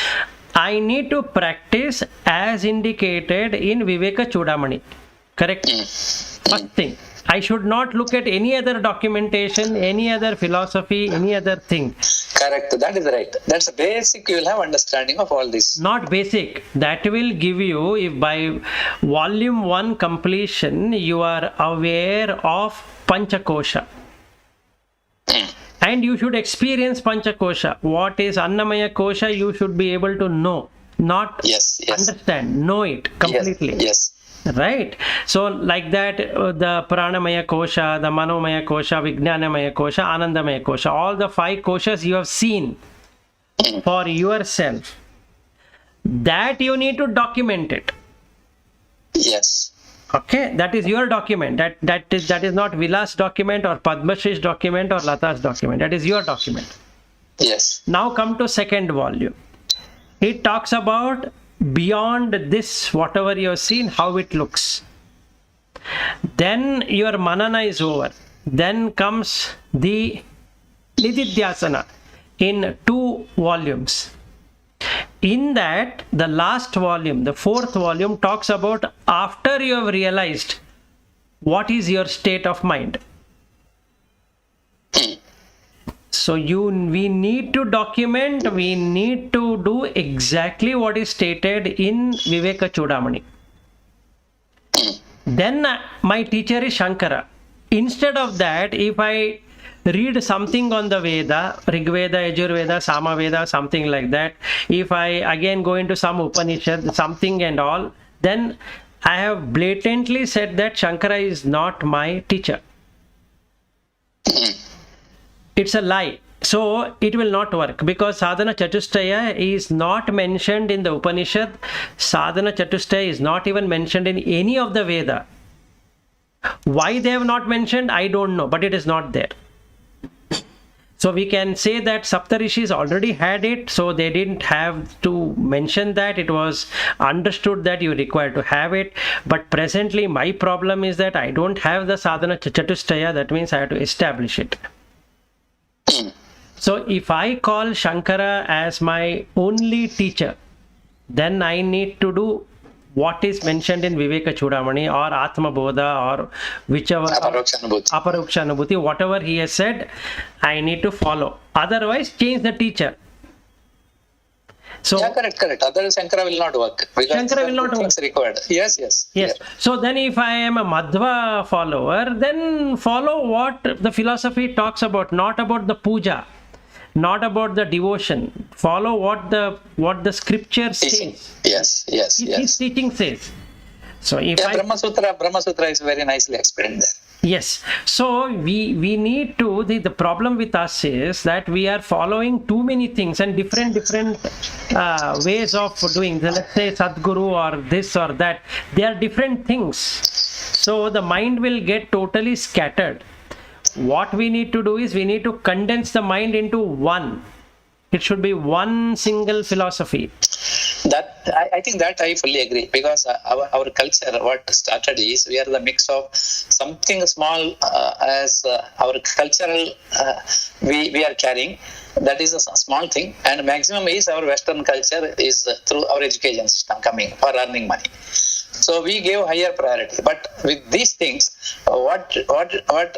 I need to practice as indicated in Viveka Chudamani. Correct? First thing. I should not look at any other documentation, any other philosophy, any other thing. Correct. That is right. That's a basic. You will have understanding of all this. Not basic. That will give you, if by volume 1 completion, you are aware of Panchakosha. And you should experience Panchakosha. What is Annamaya Kosha, you should be able to know. Not understand. Know it completely. Yes. Right? So like that, the Pranamaya Kosha, the Manomaya Kosha, Vijnanamaya Kosha, Anandamaya Kosha, all the 5 koshas you have seen for yourself. That you need to document it. Yes. Okay, that is your document. That is not Vilas' document or Padmashri's document or Lata's document. That is your document. Yes. Now come to second volume. It talks about beyond this, whatever you have seen, how it looks. Then your manana is over. Then comes the Nididhyasana in 2 volumes. In that, the last volume, the 4th volume, talks about after you have realized what is your state of mind. So we need to document, we need to do exactly what is stated in Viveka Chudamani. then my teacher is Shankara. Instead of that, if I read something on the Veda, Rig Veda, Yajur Veda, Sama Veda, something like that, if I again go into some Upanishad, something and all, then I have blatantly said that Shankara is not my teacher. It's a lie. So it will not work, because Sadhana Chatustaya is not mentioned in the Upanishad. Sadhana Chatustaya is not even mentioned in any of the Veda. Why they have not mentioned, I don't know, but it is not there. So we can say that Saptarishis already had it, so they didn't have to mention that. It was understood that you require to have it. But presently my problem is that I don't have the Sadhana Chatustaya. That means I have to establish it. So if I call Shankara as my only teacher, then I need to do what is mentioned in Viveka Chudamani or Atma Bodha or whichever Aparoksha Anubhuti, whatever he has said, I need to follow. Otherwise, change the teacher. So, yeah, correct. Otherwise, Shankara will not work. Shankara will not work. Required. Yes. So then if I am a Madhva follower, then follow what the philosophy talks about, not about the puja, not about the devotion. Follow what the scripture says. Yes. His teaching says. So if Brahma Sutra is very nicely explained there. Yes. So we need to, the problem with us is that we are following too many things and different ways of doing. Let's say Sadguru or this or that. They are different things. So the mind will get totally scattered. What we need to do is we need to condense the mind into one. It should be one single philosophy. That I think that I fully agree, because our culture, what started is, we are the mix of something small as our cultural we are carrying. That is a small thing, and maximum is our Western culture is through our education system coming for earning money. So we gave higher priority. But with these things, what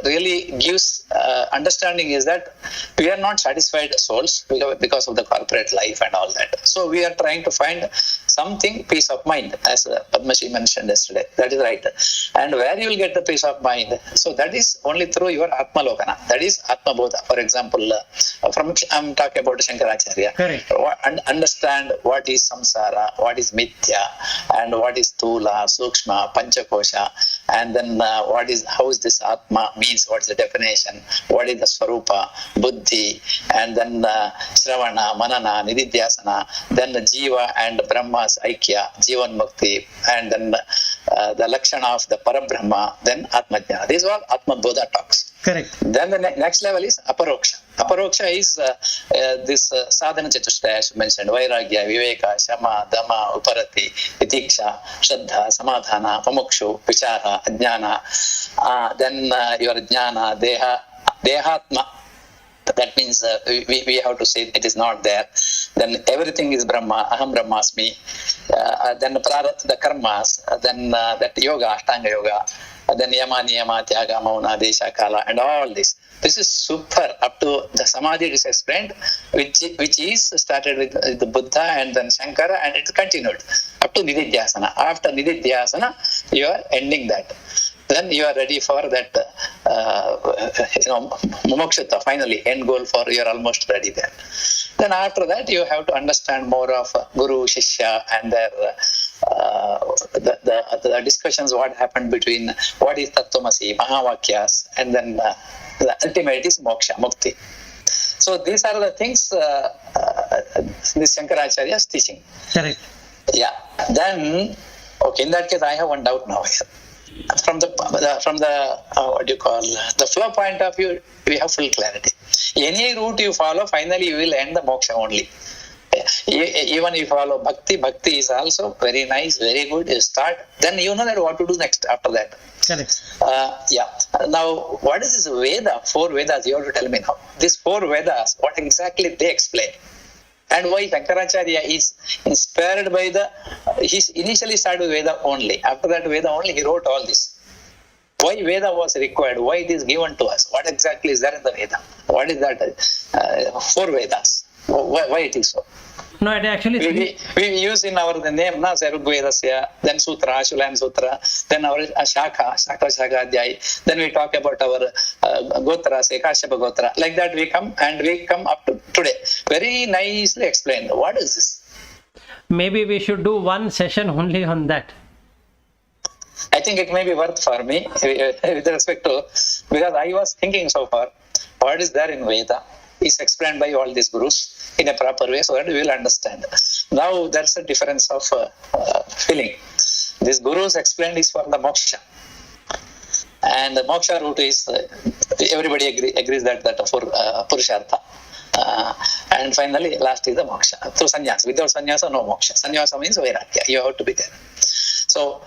really gives understanding is that we are not satisfied souls because of the corporate life and all that. So we are trying to find something, peace of mind, as Padmashi mentioned yesterday. That is right. And where you will get the peace of mind? So that is only through your Atma Lokana. That is Atma Bodha. For example, I'm talking about Shankaracharya. Correct. Understand what is samsara, what is mithya, and what is Tula, Sukshma, Panchakosha, and then how is this Atma means, what is the definition, what is the Swarupa, Buddhi, and then Shravana, Manana, Nididhyasana, then the Jiva and Brahma's Aikya, Jivan Mukti, and then the Lakshana of the Parabrahma, then Atmajnana. These are all Atma Bodha talks. Correct. Then the next level is Aparoksha. Aparoksha is this sadhana chatushtaya, as mentioned: Vairagya, Viveka, Shama, Dhamma, Uparati, Vitiksha, Shraddha, Samadhana, Pamukshu, Vichara, Ajnana. Then your Jnana, Dehatma. That means we have to say it is not there. Then everything is Brahma, Aham Brahmasmi. Then the karmas, then that yoga, Ashtanga yoga, then Yama, Niyama, Tyaga, Mauna, Desha, Kala, and all this. This is super. Up to the Samadhi it is explained, which is started with the Buddha and then Shankara, and it continued up to Nididhyasana. After Nididhyasana, you are ending that. Then you are ready for that, mumokshutva, finally, end goal for you are almost ready there. Then after that, you have to understand more of Guru, Shishya, and their the discussions, what happened between what is Tattvamasi, Mahavakyas, and then the ultimate is Moksha, Mukti. So these are the things this Shankaracharya is teaching. Correct. Yeah. Then, okay, in that case, I have one doubt now here. From the the flow point of view, we have full clarity. Any route you follow, finally you will end the moksha only. Even if you follow bhakti is also very nice, very good. You start, then you know that what to do next after that. Correct. Yeah. Now, what is this Veda? 4 Vedas, you have to tell me now. These 4 Vedas, what exactly they explain? And why Shankaracharya is inspired by he initially started with Veda only. After that Veda only, he wrote all this. Why Veda was required? Why it is given to us? What exactly is there in the Veda? What is that? 4 Vedas. Why it is so? No, it actually we use in our the name, na, Vedasya, then Sutra, Ashulam Sutra, then our Shaka Adhyay, then we talk about our Gotra, say Kashyapa Gotra. Like that we come up to today. Very nicely explained. What is this? Maybe we should do one session only on that. I think it may be worth for me with respect to, because I was thinking so far, what is there in Veda is explained by all these gurus in a proper way so that we will understand. Now there's a difference of feeling. These gurus explained is for the moksha. And the moksha route is, everybody agrees that for Purushartha. And finally, last is the moksha. Through sannyasa. Without sannyasa, no moksha. Sannyasa means vairagya. You have to be there. So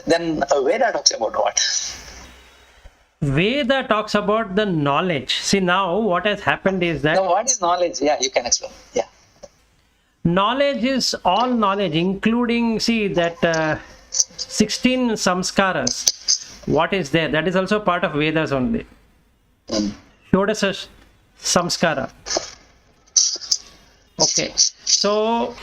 then Veda talks about what? Veda talks about the knowledge. See, now what has happened is that... Now, what is knowledge? Yeah, you can explain. Yeah. Knowledge is all knowledge, including, see, that 16 samskaras. What is there? That is also part of Vedas only. Shodasa samskara. Okay. So,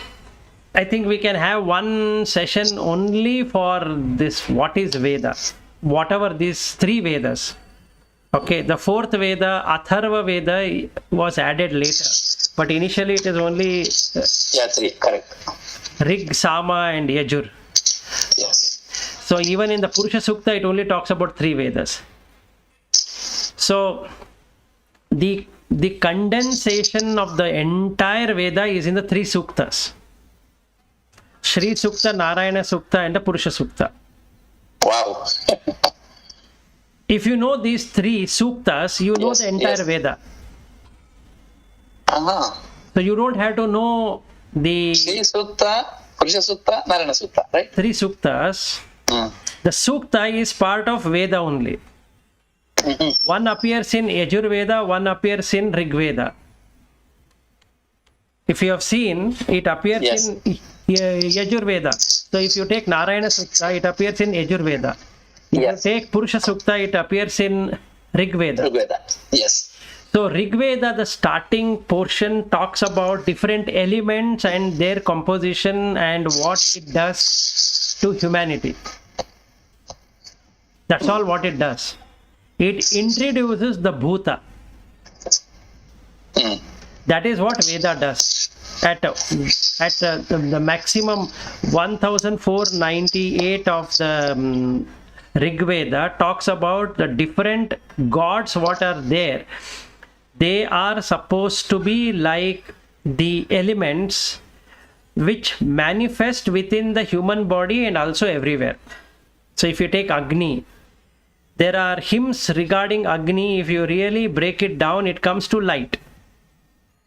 I think we can have one session only for this. What is Veda? Whatever these three Vedas. Okay, the fourth Veda, Atharva Veda, was added later. But initially it is only three, correct. Rig, Sama and Yajur. Yes. So even in the Purusha Sukta, it only talks about three Vedas. So the condensation of the entire Veda is in the three Suktas. Shri Sukta, Narayana Sukta and the Purusha Sukta. Wow. If you know these three Suktas, you know the entire Veda. So you don't have to know the Shri Sukta, Purusha Sukta, Narayana Sukta, right? Three Suktas. The Sukta is part of Veda only. One appears in Yajur Veda, one appears in Rig Veda. If you have seen, it appears in Yajur Veda. So if you take Narayana Sukta, it appears in Yajur Veda. If you take Purusha Sukta, it appears in Rig Veda. Rig Veda, yes. So Rig Veda, the starting portion, talks about different elements and their composition and what it does to humanity. That's all what it does. It introduces the Bhuta. That is what Veda does. At the maximum 1498 of the Rig Veda talks about the different gods what are there. They are supposed to be like the elements which manifest within the human body and also everywhere. So if you take Agni, there are hymns regarding Agni. If you really break it down, it comes to light.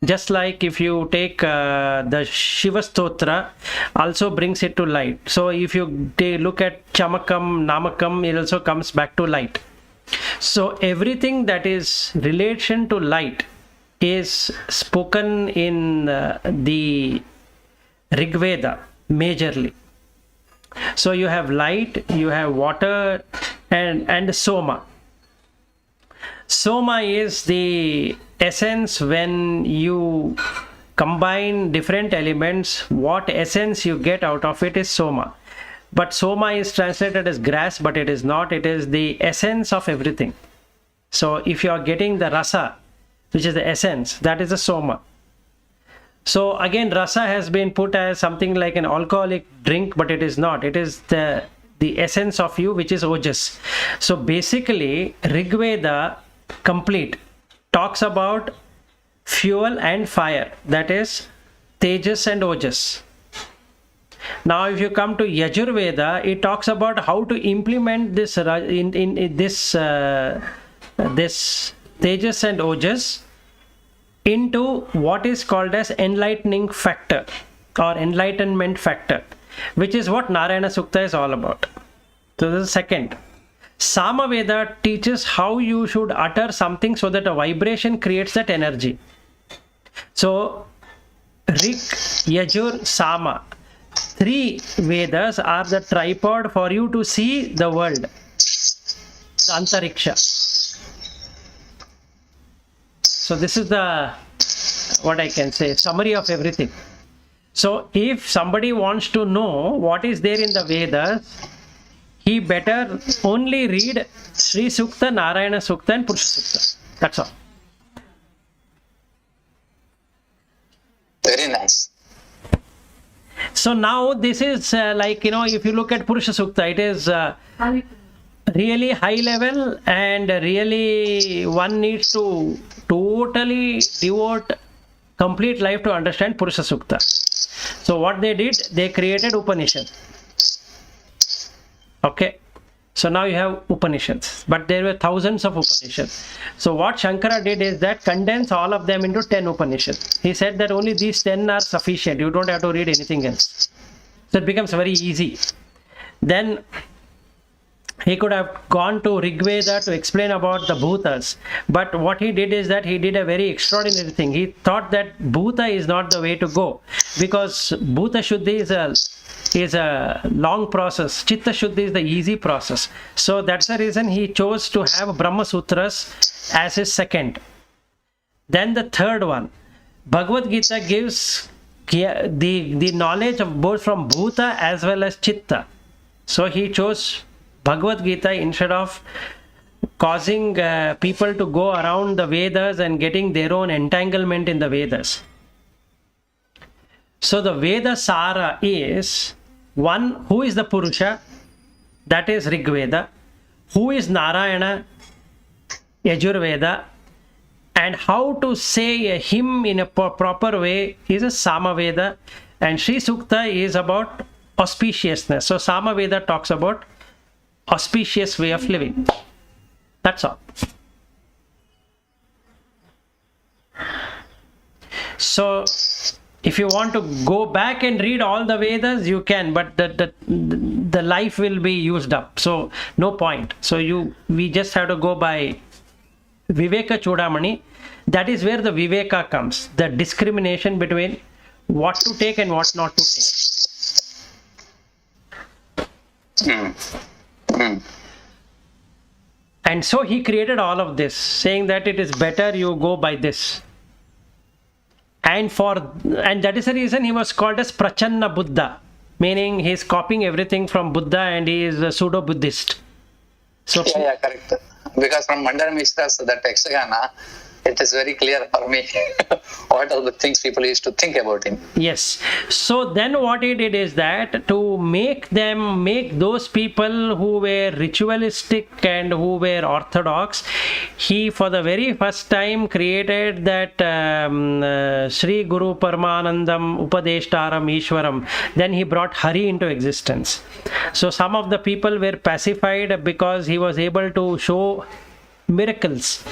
Just like if you take the Shiva Stotra, also brings it to light. So if you look at Chamakam, Namakam, it also comes back to light. So everything that is relation to light is spoken in the Rig Veda majorly. So you have light, you have water and Soma. Soma is the essence. When you combine different elements, what essence you get out of it is Soma. But Soma is translated as grass, but it is not. It is the essence of everything. So if you are getting the rasa, which is the essence, that is the Soma. So again, rasa has been put as something like an alcoholic drink, but it is not. It is the essence of you, which is Ojas. So basically, Rig Veda complete talks about fuel and fire, that is Tejas and Ojas. Now if you come to Yajur Veda, it talks about how to implement this this Tejas and Ojas into what is called as enlightening factor or enlightenment factor, which is what Narayana Sukta is all about. So this is second. Samaveda teaches how you should utter something so that a vibration creates that energy. So Rig, Yajur, Sama, three Vedas are the tripod for you to see the world, the Antariksha. So this is the, what I can say, summary of everything. So if somebody wants to know what is there in the Vedas, he better only read Sri Sukta, Narayana Sukta and Purusha Sukta. That's all. Very nice. So now this is like, if you look at Purusha Sukta, it is really high level, and really one needs to totally devote complete life to understand Purusha Sukta. So what they did, they created Upanishad. Okay. So now you have Upanishads, but there were thousands of Upanishads. So what Shankara did is that condense all of them into 10 Upanishads. He said that only these 10 are sufficient. You don't have to read anything else. So it becomes very easy. Then he could have gone to Rig Veda to explain about the Bhutas. But what he did is that he did a very extraordinary thing. He thought that Bhuta is not the way to go, because Bhuta Shuddhi is a long process. Chitta Shuddhi is the easy process. So that's the reason he chose to have Brahma Sutras as his second. Then the third one, Bhagvadgita gives the knowledge of both from Bhuta as well as Chitta. So he chose Bhagvadgita instead of causing people to go around the Vedas and getting their own entanglement in the Vedas. So the Veda Sara is one, who is the Purusha? That is Rig Veda. Who is Narayana? Yajurveda. And how to say a hymn in a proper way is a Samaveda. And Sri Sukta is about auspiciousness. So Samaveda talks about auspicious way of living. That's all. So if you want to go back and read all the Vedas, you can, but the life will be used up. So no point. So we just have to go by Viveka Chudamani. That is where the Viveka comes. The discrimination between what to take and what not to take. And so he created all of this, saying that it is better you go by this. And that is the reason he was called as Prachanna Buddha, meaning he is copying everything from Buddha and he is a pseudo-Buddhist. So Yeah, correct. Because from Mandara Mishra's that Ekshagana, it is very clear for me what are the things people used to think about him. Yes. So then what he did is that to make those people who were ritualistic and who were orthodox, he for the very first time created that Sri Guru Paramanandam Upadeshtaram Ishwaram. Then he brought Hari into existence. So some of the people were pacified because he was able to show miracles,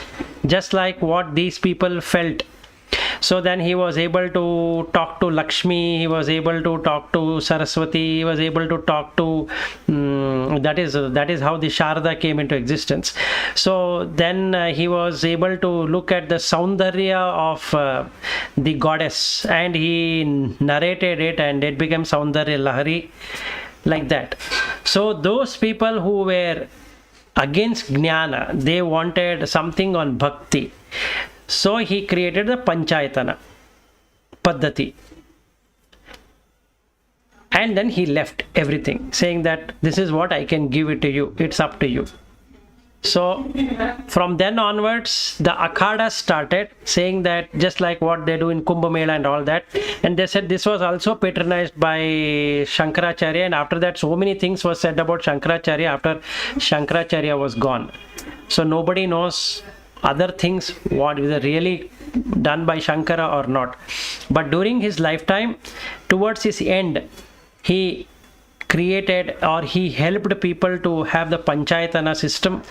just like what these people felt. So then he was able to talk to Lakshmi, he was able to talk to Saraswati, he was able to talk to that is how the Sharda came into existence. So then he was able to look at the Saundarya of the goddess, and he narrated it, and it became Saundarya Lahari, like that. So those people who were against Jnana, they wanted something on Bhakti. So he created the Panchayatana Paddhati. And then he left everything, saying that this is what I can give it to you. It's up to you. So from then onwards, the Akhada started, saying that just like what they do in Kumbh Mela and all that. And they said this was also patronized by Shankaracharya. And after that, so many things were said about Shankaracharya after Shankaracharya was gone. So nobody knows other things, what is really done by Shankara or not. But during his lifetime, towards his end, he created or he helped people to have the Panchayatana system,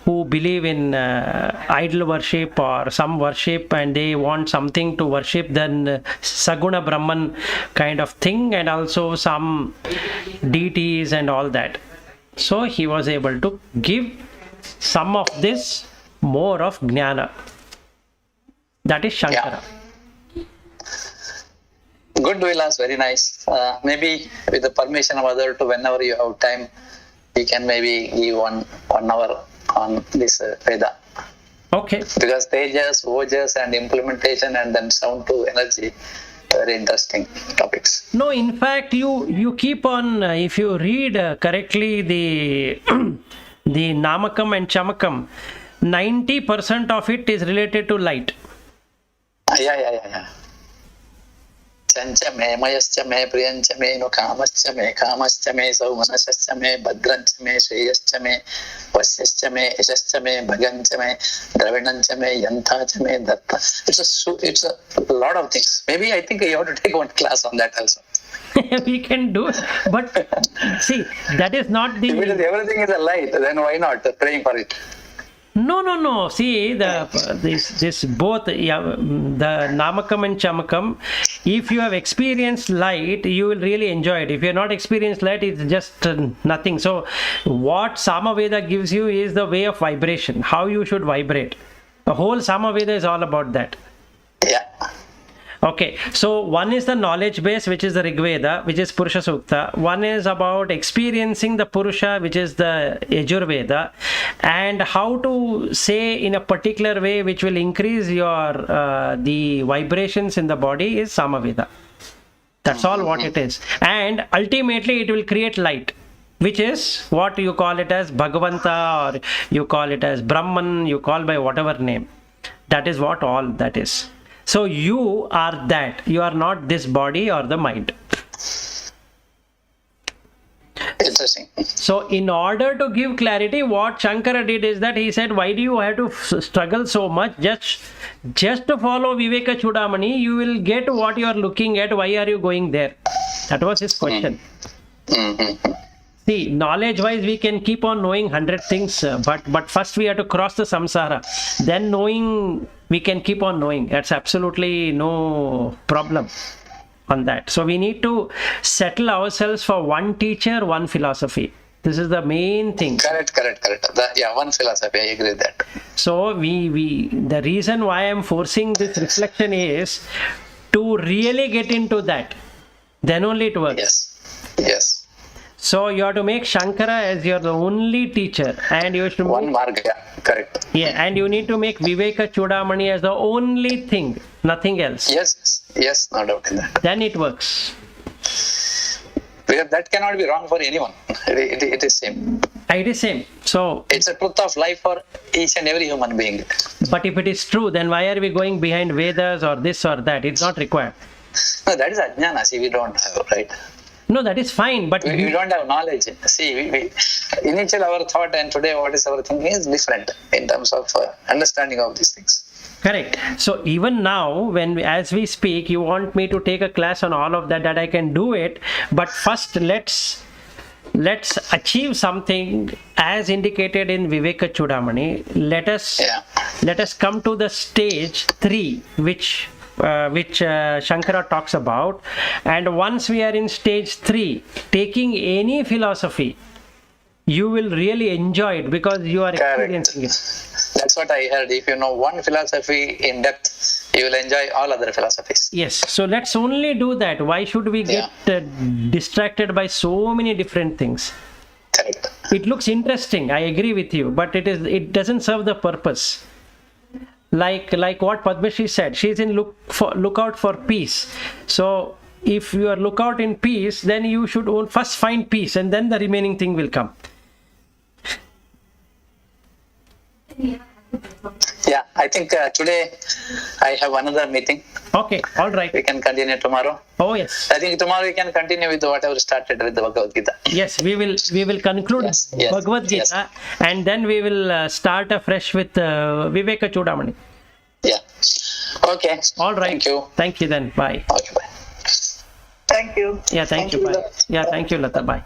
who believe in idol worship or some worship and they want something to worship, then Saguna Brahman kind of thing, and also some deities and all that. So he was able to give some of this, more of Jnana. That is Shankara. Yeah. Good, Vilas, very nice. Maybe with the permission of other, to whenever you have time, we can maybe give one hour on this Veda. Okay. Because Tejas, Ojas and implementation and then sound to energy, very interesting topics. No, in fact, you keep on, if you read correctly the the Namakam and Chamakam, 90% of it is related to light. Yeah. Chancha me, mayascha me, priyancha me, no kamascha me, saumanascha me, bhadrancha me, shreyascha me, vasyascha me, yashascha me, bhagancha me, dravinancha me, yantacha me, datta. It's a lot of things. Maybe I think you have to take one class on that also. We can do it, but see, that is not If it is everything is a light, then why not praying for it? No. See, this both, yeah, the Namakam and Chamakam, if you have experienced light, you will really enjoy it. If you have not experienced light, it's just nothing. So what Samaveda gives you is the way of vibration, how you should vibrate. The whole Samaveda is all about that. Yeah. Okay, so one is the knowledge base, which is the Rig Veda, which is Purusha Sukta. One is about experiencing the Purusha, which is the Yajur Veda, and how to say in a particular way which will increase your the vibrations in the body is Samaveda. That's all what it is. And ultimately it will create light, which is what you call it as Bhagavanta, or you call it as Brahman, you call by whatever name. That is what all that is. So you are that. You are not this body or the mind. Interesting. So in order to give clarity, what Shankara did is that he said, why do you have to struggle so much? Just to follow Viveka Chudamani, you will get what you are looking at. Why are you going there? That was his question. See, knowledge-wise, we can keep on knowing 100 things, but first we have to cross the samsara. Then knowing, we can keep on knowing. That's absolutely no problem on that. So we need to settle ourselves for one teacher, one philosophy. This is the main thing. Correct. One philosophy, I agree with that. So the reason why I'm forcing this reflection is to really get into that. Then only it works. Yes. So you have to make Shankara as your only teacher, and you should one marg, correct. Yeah, and you need to make Viveka Chudamani as the only thing, nothing else. Yes, no doubt in that. Then it works. Because that cannot be wrong for anyone. It is same. It is same. So it's a truth of life for each and every human being. But if it is true, then why are we going behind Vedas or this or that? It's not required. No, that is ajnana. See, we don't have, right? No, that is fine, but we don't have knowledge. See, initially our thought and today what is our thinking is different in terms of understanding of these things. Correct. So even now, as we speak, you want me to take a class on all of that I can do it. But first, let's achieve something as indicated in Viveka Chudamani. Let us come to the stage 3, which Shankara talks about, and once we are in stage 3, taking any philosophy, you will really enjoy it because you are experiencing it. That's what I heard. If you know one philosophy in depth, you will enjoy all other philosophies. Yes, so let's only do that. Why should we get distracted by so many different things? Correct. It looks interesting, I agree with you, but it doesn't serve the purpose. Like what Padmashri said, she's in lookout for peace. So if you are lookout in peace, then you should first find peace, and then the remaining thing will come. Yeah, I think today I have another meeting. Okay, all right. We can continue tomorrow. Oh yes. I think tomorrow we can continue with whatever started with the Bhagvadgita. Yes, we will conclude Bhagvadgita, and then we will start afresh with Viveka Chudamani. Yeah. Okay. All right. Thank you. Thank you then. Bye. Okay, bye. Thank you. Yeah, thank you. Bye. Yeah, thank you, Lata. Bye.